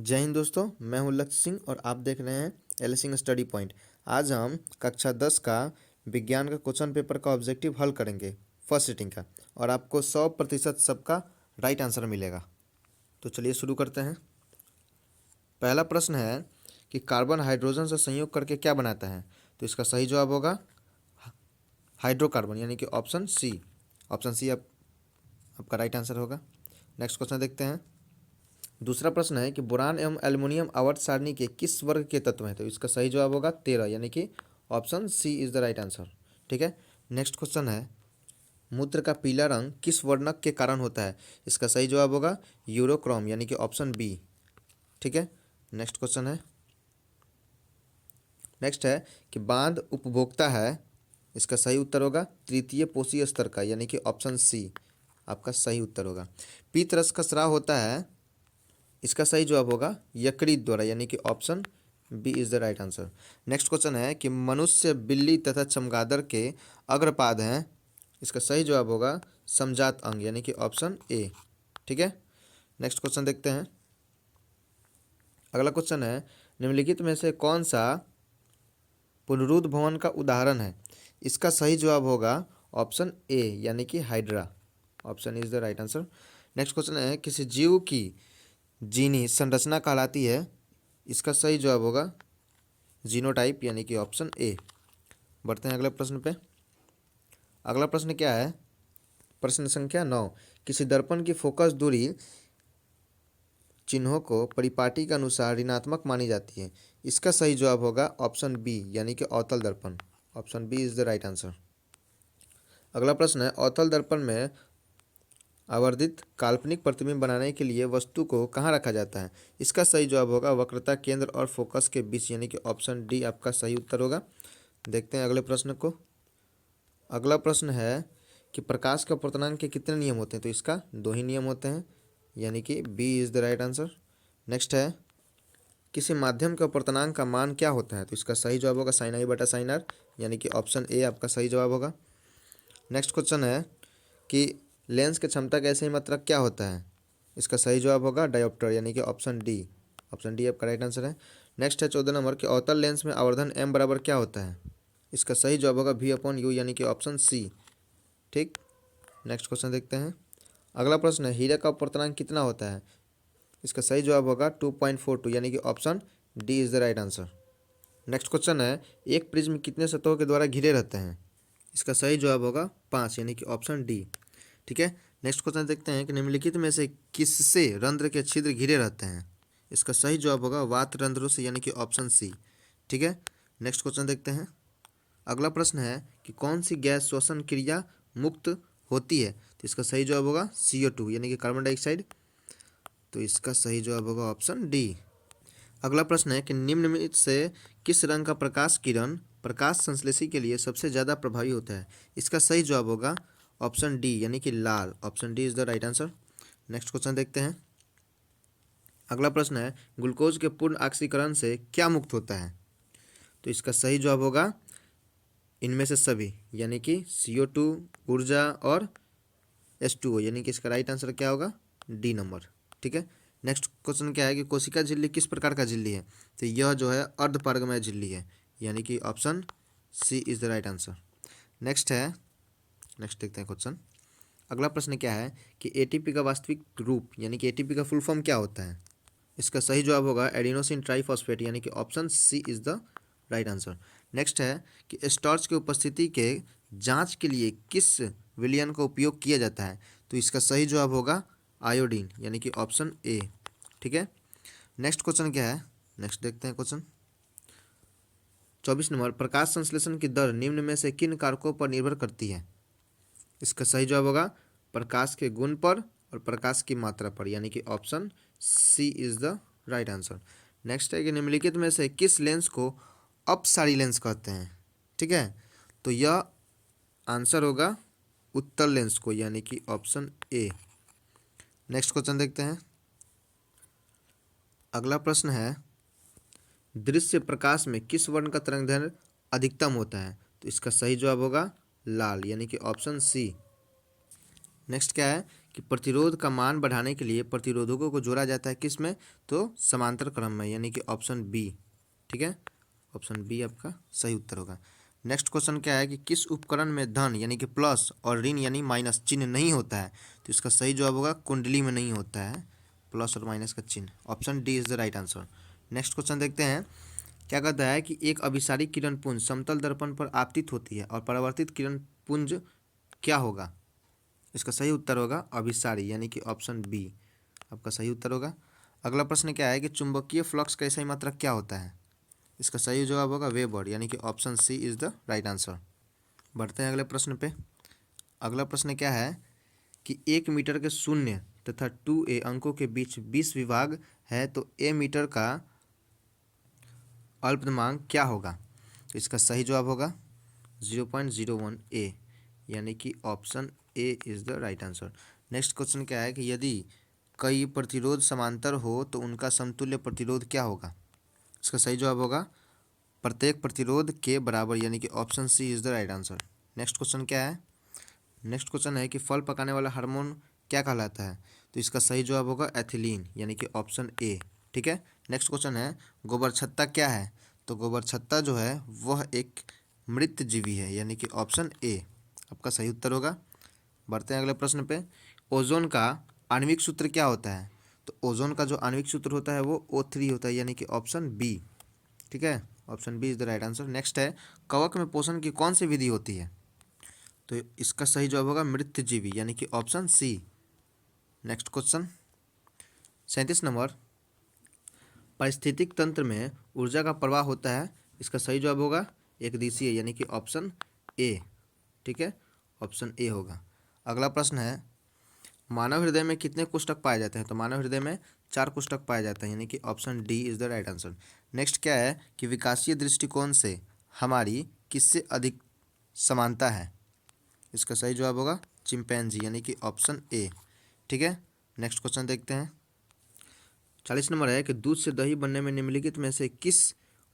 जय हिंद दोस्तों, मैं हूं लक्ष्य सिंह और आप देख रहे हैं एल सिंह स्टडी पॉइंट। आज हम कक्षा 10 का विज्ञान का क्वेश्चन पेपर का ऑब्जेक्टिव हल करेंगे फर्स्ट सिटिंग का, और आपको 100% सबका राइट आंसर मिलेगा। तो चलिए शुरू करते हैं। पहला प्रश्न है कि कार्बन हाइड्रोजन से संयोग करके क्या बनाता है। तो इसका सही जवाब होगा हाइड्रोकार्बन, यानी कि ऑप्शन सी। ऑप्शन सी आपका राइट आंसर होगा। नेक्स्ट क्वेश्चन देखते हैं। दूसरा प्रश्न है कि बोरान एवं एल्युमिनियम आवर्त सारणी के किस वर्ग के तत्व हैं। तो इसका सही जवाब होगा 13, यानी कि option C is the right answer. ठीक है। नेक्स्ट क्वेश्चन है मूत्र का पीला रंग किस वर्णक के कारण होता है। इसका सही जवाब होगा यूरोक्रोम, यानी कि ऑप्शन बी। ठीक है। नेक्स्ट क्वेश्चन है कि बांध उपभोक्ता है। इसका सही उत्तर होगा तृतीय पोषी स्तर का, यानी कि ऑप्शन सी आपका सही उत्तर होगा। पीत रस का स्राव होता है। इसका सही जवाब होगा यकृत द्वारा, यानी कि option B is the right answer. Next question है कि मनुष्य, बिल्ली तथा चमगादड़ के अग्रपाद हैं। इसका सही जवाब होगा समजात अंग, यानी कि ऑप्शन ए। ठीक है। नेक्स्ट क्वेश्चन देखते हैं। अगला क्वेश्चन है निम्नलिखित में से कौन सा पुनरुद्ध भवन का उदाहरण है। इसका सही जवाब होगा ऑप्शन ए, यानी कि hydra. Option is the right answer. Next question है किसी जीव की जीनी संरचना कहलाती है। इसका सही जवाब होगा जीनोटाइप, यानी कि ऑप्शन ए। बढ़ते हैं अगले प्रश्न पे। अगला प्रश्न क्या है, प्रश्न संख्या 9। किसी दर्पण की फोकस दूरी चिन्हों को परिपाटी के अनुसार ऋणात्मक मानी जाती है। इसका सही जवाब होगा ऑप्शन बी, यानी कि अवतल दर्पण। Option B is the right answer. अगला प्रश्न है अवतल दर्पण में आवर्धित काल्पनिक प्रतिबिंब बनाने के लिए वस्तु को कहाँ रखा जाता है। इसका सही जवाब होगा वक्रता केंद्र और फोकस के बीच, यानी कि ऑप्शन डी आपका सही उत्तर होगा। देखते हैं अगले प्रश्न को। अगला प्रश्न है कि प्रकाश का अपवर्तनांक के कितने नियम होते हैं। तो इसका 2 ही नियम होते हैं, यानी कि B is the right answer. Next है किसी माध्यम का अपवर्तनांक का मान क्या होता है। तो इसका सही जवाब होगा साइन आई बटा साइन आर, यानी कि ऑप्शन ए आपका सही जवाब होगा। नेक्स्ट क्वेश्चन है कि लेंस की क्षमता का ऐसे ही मात्रक क्या होता है। इसका सही जवाब होगा डायोप्टर, यानी कि ऑप्शन डी। ऑप्शन डी आपका राइट आंसर है। नेक्स्ट है 14 नंबर कि अवतल लेंस में आवर्धन एम बराबर क्या होता है। इसका सही जवाब होगा वी अपॉन यू, यानी कि ऑप्शन सी। ठीक। नेक्स्ट क्वेश्चन देखते हैं। अगला प्रश्न है हीरा का अपवर्तनांक कितना होता है। इसका सही जवाब होगा 2.42, यानी कि option D is the right answer. Next question है एक प्रिज्म कितने सतहों के द्वारा घिरे रहते हैं। इसका सही जवाब होगा 5, यानी कि ऑप्शन डी। ठीक है। नेक्स्ट क्वेश्चन देखते हैं कि निम्नलिखित में से किससे रंध्र के छिद्र घिरे रहते हैं। इसका सही जवाब होगा वात रंध्रों से, यानी कि ऑप्शन सी। ठीक है। नेक्स्ट क्वेश्चन देखते हैं। अगला प्रश्न है कि कौन सी गैस श्वसन क्रिया मुक्त होती है। तो इसका सही जवाब होगा CO2, यानी कि कार्बन डाइऑक्साइड। तो इसका सही जवाब होगा ऑप्शन डी। अगला प्रश्न है कि निम्न में से किस रंग का प्रकाश किरण प्रकाश संश्लेषी के लिए सबसे ज़्यादा प्रभावी होता है। इसका सही जवाब होगा ऑप्शन डी, यानी कि लाल। Option D is the right answer. Next question देखते हैं। अगला प्रश्न है ग्लूकोज के पूर्ण ऑक्सीकरण से क्या मुक्त होता है। तो इसका सही जवाब होगा इनमें से सभी, यानी कि CO2, ऊर्जा और H2O, यानी कि इसका राइट आंसर क्या होगा डी नंबर। ठीक है। नेक्स्ट क्वेश्चन क्या है कि कोशिका झिल्ली किस प्रकार का झिल्ली है। तो यह जो है अर्धपारगमय झिल्ली है, यानी कि option C is the right answer. Next देखते हैं क्वेश्चन। अगला प्रश्न क्या है कि ATP का वास्तविक रूप, यानी कि ATP का फुल फॉर्म क्या होता है। इसका सही जवाब होगा एडिनोसिन ट्राइफॉस्फेट, यानी कि option C is the right answer. Next है कि स्टार्च की उपस्थिति के जांच के लिए किस विलयन का उपयोग किया जाता है। तो इसका सही जवाब होगा आयोडीन, यानी कि ऑप्शन ए। ठीक है। नेक्स्ट क्वेश्चन क्या है, नेक्स्ट देखते हैं क्वेश्चन 24 नंबर प्रकाश संश्लेषण की दर निम्न में से किन कारकों पर निर्भर करती है। इसका सही जवाब होगा प्रकाश के गुण पर और प्रकाश की मात्रा पर, यानी कि option C is the right answer. Next है कि निम्नलिखित में से किस लेंस को अपसारी लेंस कहते हैं। ठीक है। तो यह आंसर होगा उत्तल लेंस को, यानी कि ऑप्शन ए। नेक्स्ट क्वेश्चन देखते हैं। अगला प्रश्न है दृश्य प्रकाश में किस वर्ण का तरंगदैर्घ्य अधिकतम होता है। तो इसका सही जवाब होगा लाल, यानी कि ऑप्शन सी। नेक्स्ट क्या है कि प्रतिरोध का मान बढ़ाने के लिए प्रतिरोधकों को जोड़ा जाता है किस में, तो समांतर क्रम में, यानी कि ऑप्शन बी। ठीक है, ऑप्शन बी आपका सही उत्तर होगा। नेक्स्ट क्वेश्चन क्या है कि किस उपकरण में धन यानी कि प्लस और ऋण यानी माइनस चिन्ह नहीं होता है, तो इसका सही जवाब होगा कुंडली में नहीं होता है प्लस और माइनस का चिन्ह। Option D is the right answer. Next question देखते हैं, क्या कहता है कि एक अभिसारी किरण पुंज समतल दर्पण पर आपतित होती है और परावर्तित किरण पुंज क्या होगा, इसका सही उत्तर होगा अभिसारी, यानी कि ऑप्शन बी आपका सही उत्तर होगा। अगला प्रश्न क्या है कि चुंबकीय फ्लक्स का सही मात्रक क्या होता है, इसका सही जवाब होगा वेबर, यानी कि option C is the right answer. बढ़ते हैं अगले प्रश्न पे। अगला प्रश्न क्या है कि 1 मीटर के 0 तथा 2a अंकों के बीच 20 विभाग है, तो a मीटर का अल्पतमांक क्या होगा, तो इसका सही जवाब होगा 0.01 a, यानी कि option A is the right answer. Next question क्या है कि यदि कई प्रतिरोध समांतर हो तो उनका समतुल्य प्रतिरोध क्या होगा, इसका सही जवाब होगा प्रत्येक प्रतिरोध के बराबर, यानी कि option C is the right answer. Next question क्या है, नेक्स्ट क्वेश्चन है कि फल पकाने वाला हार्मोन क्या कहलाता है, तो इसका सही जवाब होगा एथिलीन, यानी कि ऑप्शन ए। ठीक है, नेक्स्ट क्वेश्चन है गोबर छत्ता क्या है, तो गोबर छत्ता जो है वह एक मृत जीवी है, यानी कि ऑप्शन ए आपका सही उत्तर होगा। बढ़ते हैं अगले प्रश्न पे। ओजोन का आणविक सूत्र क्या होता है, तो ओजोन का जो आणविक सूत्र होता है वो O3 होता है, यानी कि ऑप्शन बी। ठीक है, option B is the right answer. Next है कवक में पोषण की कौन सी विधि होती है, तो इसका सही जवाब होगा मृतजीवी, यानी कि option C. Next question 37 number, पारिस्थितिक तंत्र में ऊर्जा का प्रवाह होता है, इसका सही जवाब होगा एक दिशीय, यानी कि ऑप्शन ए। ठीक है, ऑप्शन ए होगा। अगला प्रश्न है मानव हृदय में कितने कोष्ठक पाए जाते हैं, तो मानव हृदय में 4 कोष्ठक पाए जाते हैं, यानी कि option D is the right answer. Next क्या है कि विकासीय दृष्टिकोण से हमारी किससे अधिक समानता है, इसका सही जवाब होगा चिंपैंजी, यानी कि ऑप्शन ए। ठीक है, नेक्स्ट क्वेश्चन देखते हैं। 40 नंबर है कि दूध से दही बनने में निम्नलिखित में से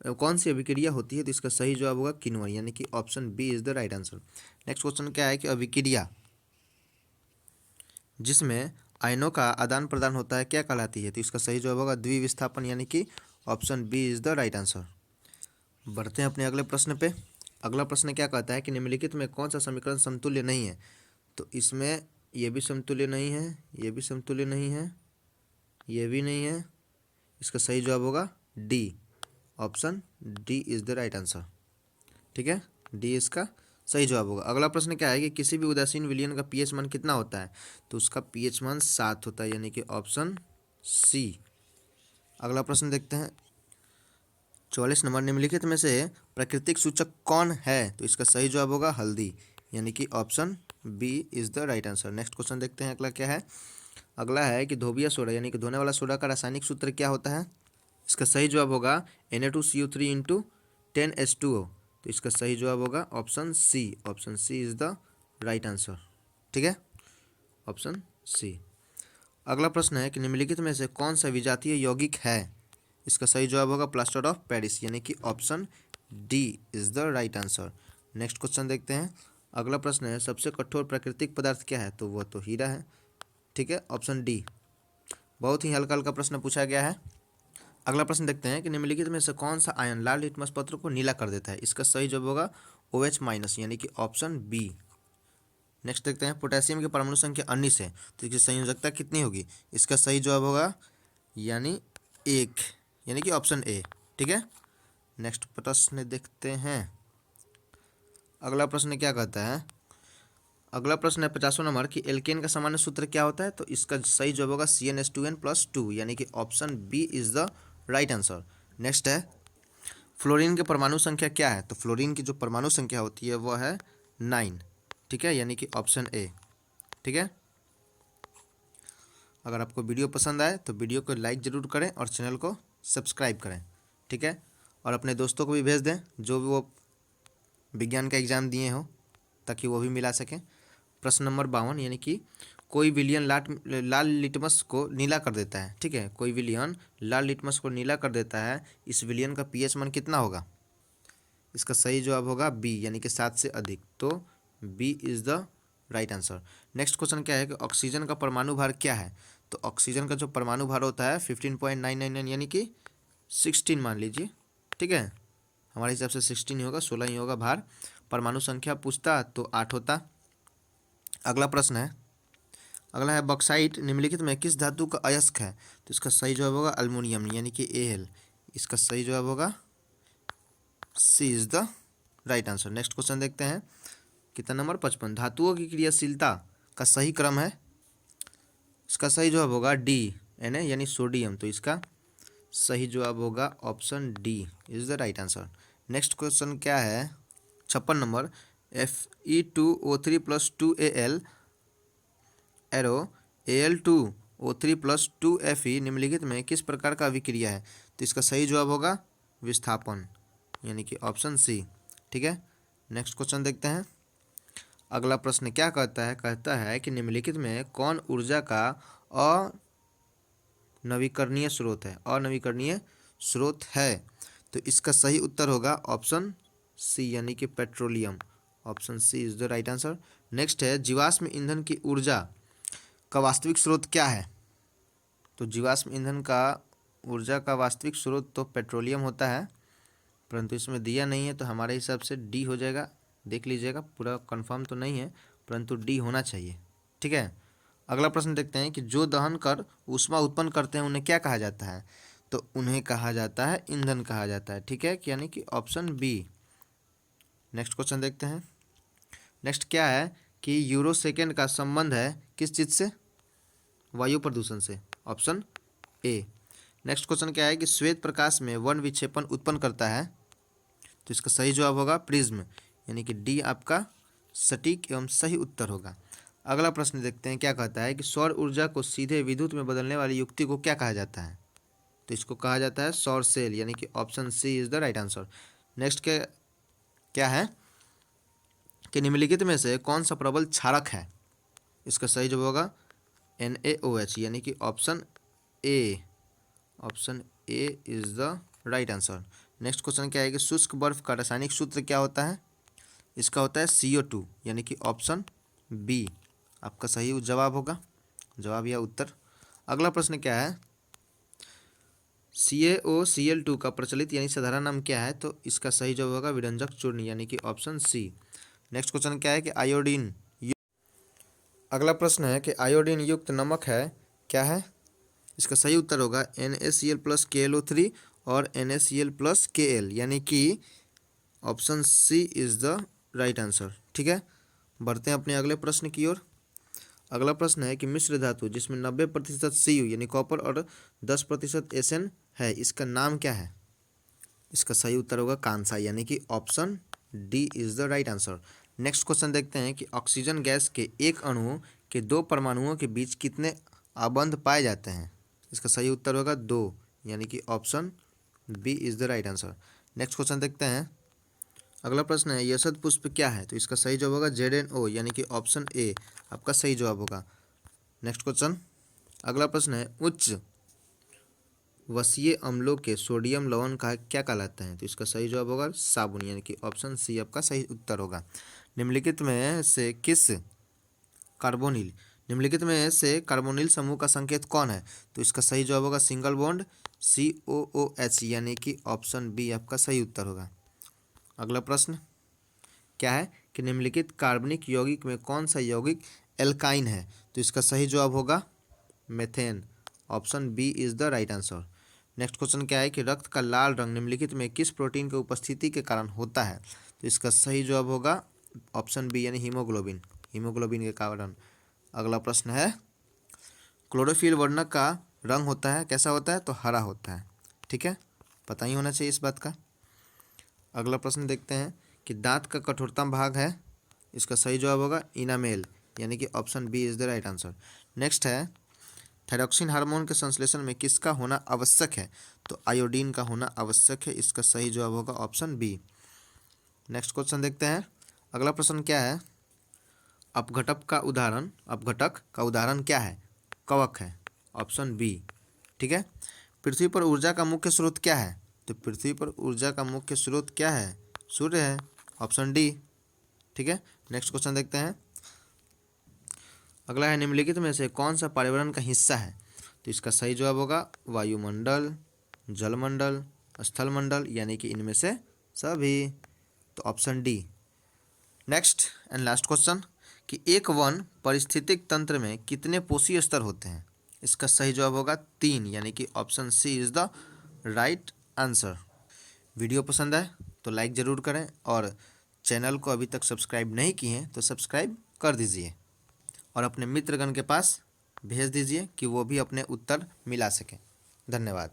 कौन सी अभिक्रिया होती है, तो इसका सही जवाब होगा किण्वन, यानी कि option B is the right answer. Next question क्या है कि अभिक्रिया जिसमें आयनों का आदान प्रदान होता है क्या कहलाती है, तो इसका सही जवाब होगा द्विविस्थापन, यानी कि option B is the right answer. बढ़ते हैं अपने अगले प्रश्न पे। अगला प्रश्न क्या कहता है कि निम्नलिखित में कौन सा समीकरण समतुल्य नहीं है, तो इसमें ये भी समतुल्य नहीं है, ये भी समतुल्य नहीं है, ये भी नहीं है, इसका सही जवाब होगा D, option D is the right answer. ठीक है, डी इसका सही जवाब होगा। अगला प्रश्न क्या है कि किसी भी उदासीन विलयन का पीएच मान कितना होता है, तो उसका पीएच मान 7 होता है, यानी कि ऑप्शन सी। अगला प्रश्न देखते हैं 44 नंबर, निम्नलिखित में से प्राकृतिक सूचक कौन है, तो इसका सही जवाब होगा हल्दी, यानी कि option B is the right answer. Next question देखते हैं अगला क्या है। अगला है कि धोबिया सोडा यानी कि धोने वाला सोडा का रासायनिक सूत्र क्या होता है, इसका सही जवाब होगा Na2CO3 इंटू 10H2O, तो इसका सही जवाब होगा option C, option C is the right answer. ठीक है, ऑप्शन सी। अगला प्रश्न है कि निम्नलिखित में से कौन सा विजातीय यौगिक है, इसका सही जवाब होगा प्लास्टर ऑफ पेरिस, यानी कि option D is the right answer. Next question देखते हैं। अगला प्रश्न है सबसे कठोर प्राकृतिक पदार्थ क्या है, तो वह तो हीरा है। ठीक है, ऑप्शन डी। बहुत ही हल्का हल्का प्रश्न पूछा गया है। अगला प्रश्न देखते हैं कि निम्नलिखित में से कौन सा आयन लाल लिटमस पत्र को नीला कर देता है, इसका सही जवाब होगा OH-, यानी कि ऑप्शन बी। नेक्स्ट देखते हैं पोटेशियम की परमाणु संख्या 19 है, तो इसकी संयोजकता कितनी होगी, इसका सही जवाब होगा यानी 1, यानी कि ऑप्शन ए। ठीक है, नेक्स्ट प्रश्न देखते हैं। अगला प्रश्न क्या कहता है, अगला प्रश्न है 50वां नंबर कि एल्केन का सामान्य सूत्र क्या होता है, तो इसका सही जवाब होगा CnH2n+2, यानी कि option B is the right answer. Next है फ्लोरीन की परमाणु संख्या क्या है, तो फ्लोरीन की जो परमाणु संख्या होती है वह है 9। ठीक है, यानी कि ऑप्शन ए। ठीक है, अगर आपको वीडियो पसंद आए तो वीडियो को लाइक ज़रूर करें और चैनल को सब्सक्राइब करें। ठीक है, और अपने दोस्तों को भी भेज दें जो भी वो विज्ञान का एग्ज़ाम दिए हों, ताकि वो भी मिला सकें। प्रश्न नंबर 52, यानी कि कोई विलियन लाल लिटमस को नीला कर देता है। ठीक है, कोई विलियन लाल लिटमस को नीला कर देता है, इस विलियन का पीएच मान कितना होगा, इसका सही जवाब होगा बी, यानी कि 7 से अधिक, तो B is the right answer. Next question क्या है कि ऑक्सीजन का परमाणु भार क्या है? तो ऑक्सीजन का जो परमाणु भार होता है 15.999 यानी कि 16 मान लीजिए, ठीक है। हमारे हिसाब से 16 ही होगा, 16 ही होगा भार। परमाणु संख्या पूछता तो 8 होता। अगला प्रश्न है, अगला है बॉक्साइट निम्नलिखित में किस धातु का अयस्क है? तो इसका सही जवाब होगा अल्मोनियम यानी कि Al। इसका सही जवाब होगा C is the right answer. Next question देखते हैं, कितना नंबर 55। धातुओं की क्रियाशीलता का सही क्रम है? इसका सही जवाब होगा Na यानी सोडियम। तो इसका सही जवाब होगा option D is the right answer. Next question क्या है 56 number, Fe2O3 plus 2Al arrow Al2O3 plus 2Fe निम्नलिखित में किस प्रकार का अभिक्रिया है? तो इसका सही जवाब होगा विस्थापन यानी कि ऑप्शन सी, ठीक है। नेक्स्ट क्वेश्चन देखते हैं, अगला प्रश्न क्या कहता है? कहता है कि निम्नलिखित में कौन ऊर्जा का अनवीकरणीय स्रोत है? अनवीकरणीय स्रोत है। तो इसका सही उत्तर होगा ऑप्शन सी यानी कि petroleum. Option C is the right answer. Next है जीवाश्म ईंधन की ऊर्जा का वास्तविक स्रोत क्या है? तो जीवाश्म ईंधन का ऊर्जा का वास्तविक स्रोत तो पेट्रोलियम होता है, परंतु इसमें दिया नहीं है, तो हमारे हिसाब से डी हो जाएगा। देख लीजिएगा, पूरा कंफर्म तो नहीं है, परंतु डी होना चाहिए, ठीक है। अगला प्रश्न देखते हैं कि जो दहन कर ऊष्मा उत्पन्न करते हैं उन्हें क्या कहा जाता है? तो उन्हें कहा जाता है ईंधन कहा जाता है, ठीक है, यानी कि ऑप्शन बी। नेक्स्ट क्वेश्चन देखते हैं, नेक्स्ट क्या है कि यूरो सेकेंड का संबंध है किस चीज़ से? वायु प्रदूषण से, ऑप्शन ए। नेक्स्ट क्वेश्चन क्या है कि श्वेत प्रकाश में वर्ण विक्षेपण उत्पन्न करता है? तो इसका सही जवाब होगा प्रिज्म यानी कि डी आपका सटीक एवं सही उत्तर होगा। अगला प्रश्न देखते हैं क्या कहता है कि सौर ऊर्जा को सीधे विद्युत में बदलने वाली युक्ति को क्या कहा जाता है? तो इसको कहा जाता है सौर सेल यानी कि option C is the right answer. Next के क्या है कि निम्नलिखित में से कौन सा प्रबल क्षारक है? इसका सही जवाब होगा NaOH यानी कि option A. Option A is the right answer. Next question क्या है कि शुष्क बर्फ का रासायनिक सूत्र क्या होता है? इसका होता है CO2 यानी कि ऑप्शन बी आपका सही जवाब होगा, जवाब या उत्तर। अगला प्रश्न क्या है CaOCl2 का प्रचलित यानी साधारण नाम क्या है? तो इसका सही जवाब होगा विरंजक चूर्ण यानी कि ऑप्शन सी। नेक्स्ट क्वेश्चन क्या है कि आयोडीन, अगला प्रश्न है कि आयोडीन युक्त नमक है क्या है? इसका सही उत्तर होगा NaCl प्लस KLO3 और NaCl प्लस Kl यानी कि option C is the right answer, ठीक है। बढ़ते हैं अपने अगले प्रश्न की ओर। अगला प्रश्न है कि मिश्र धातु जिसमें 90% Cu यानी कॉपर और 10% Sn है, इसका नाम क्या है? इसका सही उत्तर होगा कांसा यानी कि option D is the right answer. Next question देखते हैं कि ऑक्सीजन गैस के एक अणु के दो परमाणुओं के बीच कितने आबंध पाए जाते हैं? इसका सही उत्तर होगा 2 यानी कि option B is the right answer. Next question देखते हैं, अगला प्रश्न है यशद पुष्प क्या है? तो इसका सही जवाब होगा ZnO यानी कि ऑप्शन ए आपका सही जवाब होगा। नेक्स्ट क्वेश्चन, अगला प्रश्न है उच्च वसीय अम्लों के सोडियम लवण का क्या कहलाता है? तो इसका सही जवाब होगा साबुन यानी कि ऑप्शन सी आपका सही उत्तर होगा। निम्नलिखित में से किस कार्बोनिल निम्नलिखित में से कार्बोनिल समूह का संकेत कौन है? तो इसका सही जवाब होगा सिंगल बॉन्ड COOH यानी कि ऑप्शन बी आपका सही उत्तर होगा। अगला प्रश्न क्या है कि निम्नलिखित कार्बनिक यौगिक में कौन सा यौगिक एल्काइन है? तो इसका सही जवाब होगा methane. Option B is the right answer. Next question क्या है कि रक्त का लाल रंग निम्नलिखित में किस प्रोटीन की उपस्थिति के कारण होता है? तो इसका सही जवाब होगा ऑप्शन बी यानी हीमोग्लोबिन, हीमोग्लोबिन के कारण। अगला प्रश्न है क्लोरोफिल वर्णक का रंग होता है कैसा होता है? तो हरा होता है, ठीक है, पता ही होना चाहिए इस बात का। अगला प्रश्न देखते हैं कि दांत का कठोरतम भाग है, इसका सही जवाब होगा इनामेल यानी कि option B is the right answer. Next है थायरॉक्सिन हार्मोन के संश्लेषण में किसका होना आवश्यक है? तो आयोडीन का होना आवश्यक है, इसका सही जवाब होगा ऑप्शन बी। नेक्स्ट क्वेश्चन देखते हैं, अगला प्रश्न क्या है अपघटक का उदाहरण क्या है? कवक है, ऑप्शन बी, ठीक है। पृथ्वी पर ऊर्जा का मुख्य स्रोत क्या है? तो पृथ्वी पर ऊर्जा का मुख्य स्रोत क्या है? सूर्य है, ऑप्शन डी, ठीक है। नेक्स्ट क्वेश्चन देखते हैं, अगला है निम्नलिखित में से कौन सा पर्यावरण का हिस्सा है? तो इसका सही जवाब होगा वायुमंडल, जलमंडल, स्थलमंडल, यानी कि इनमें से सभी। तो option D. Next and last question कि एक वन पारिस्थितिक तंत्र में कितने पोषी स्तर होते हैं? इसका सही जवाब होगा 3, यानी कि option C is the right answer. Video पसंद आए तो लाइक ज़रूर करें और चैनल को अभी तक सब्सक्राइब नहीं किए हैं तो सब्सक्राइब कर दीजिए और अपने मित्रगण के पास भेज दीजिए कि वो भी अपने उत्तर मिला सकें। धन्यवाद।